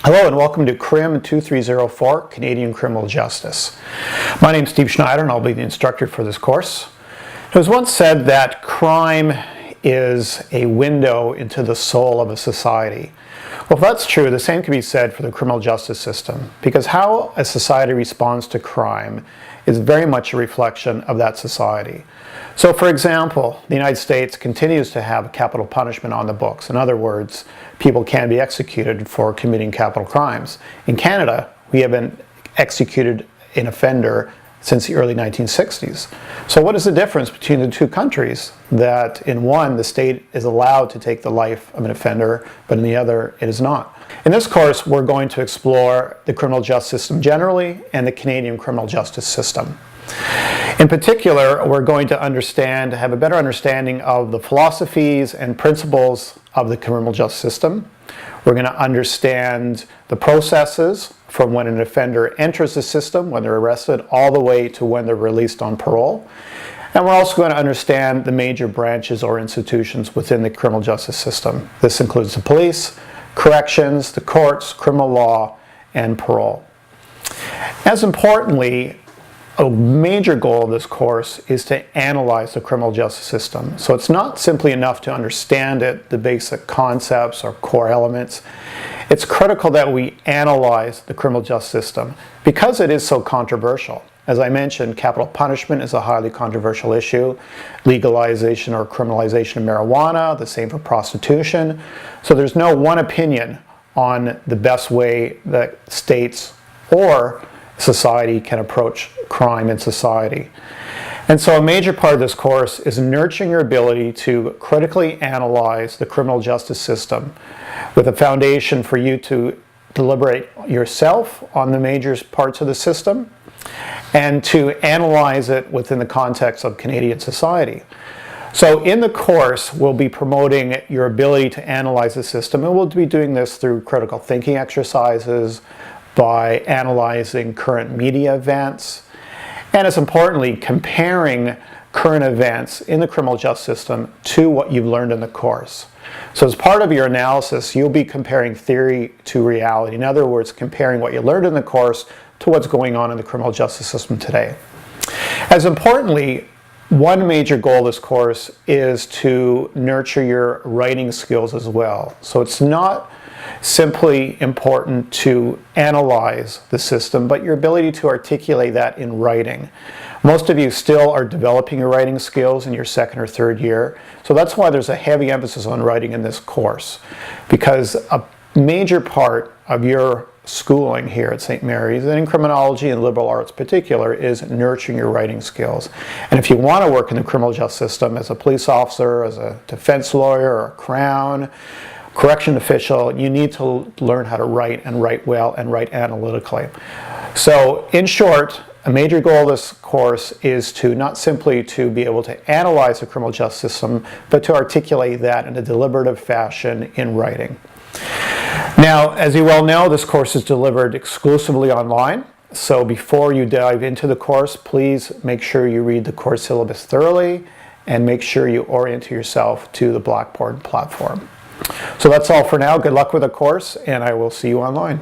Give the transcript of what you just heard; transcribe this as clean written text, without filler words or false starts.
Hello and welcome to CRIM 2304, Canadian Criminal Justice. My name is Steve Schneider and I'll be the instructor for this course. It was once said that crime is a window into the soul of a society. Well, if that's true, the same can be said for the criminal justice system, because how a society responds to crime is very much a reflection of that society. So, for example, the United States continues to have capital punishment on the books. In other words, people can be executed for committing capital crimes. In Canada, we haven't executed an offender since the early 1960s. So what is the difference between the two countries? That in one, the state is allowed to take the life of an offender, but in the other, it is not. In this course, we're going to explore the criminal justice system generally and the Canadian criminal justice system. In particular, we're going to have a better understanding of the philosophies and principles of the criminal justice system. We're going to understand the processes from when an offender enters the system, when they're arrested, all the way to when they're released on parole. And we're also going to understand the major branches or institutions within the criminal justice system. This includes the police, corrections, the courts, criminal law, and parole. As importantly, a major goal of this course is to analyze the criminal justice system. So it's not simply enough to understand it, the basic concepts or core elements. It's critical that we analyze the criminal justice system because it is so controversial. As I mentioned, capital punishment is a highly controversial issue. Legalization or criminalization of marijuana, the same for prostitution. So there's no one opinion on the best way that states or society can approach crime in society. And so a major part of this course is nurturing your ability to critically analyze the criminal justice system with a foundation for you to deliberate yourself on the major parts of the system and to analyze it within the context of Canadian society. So in the course, we'll be promoting your ability to analyze the system, and we'll be doing this through critical thinking exercises, by analyzing current media events, and as importantly, comparing current events in the criminal justice system to what you've learned in the course. So as part of your analysis, you'll be comparing theory to reality. In other words, comparing what you learned in the course to what's going on in the criminal justice system today. As importantly, one major goal of this course is to nurture your writing skills as well. So it's not simply important to analyze the system, but your ability to articulate that in writing. Most of you still are developing your writing skills in your second or third year, so that's why there's a heavy emphasis on writing in this course, because a major part of your schooling here at St. Mary's, and in criminology and liberal arts in particular, is nurturing your writing skills. And if you want to work in the criminal justice system as a police officer, as a defense lawyer, or a Crown, correction official, you need to learn how to write and write well and write analytically. So in short, a major goal of this course is to not simply to be able to analyze the criminal justice system, but to articulate that in a deliberative fashion in writing. Now, as you well know, this course is delivered exclusively online. So before you dive into the course, please make sure you read the course syllabus thoroughly and make sure you orient yourself to the Blackboard platform. So that's all for now. Good luck with the course, and I will see you online.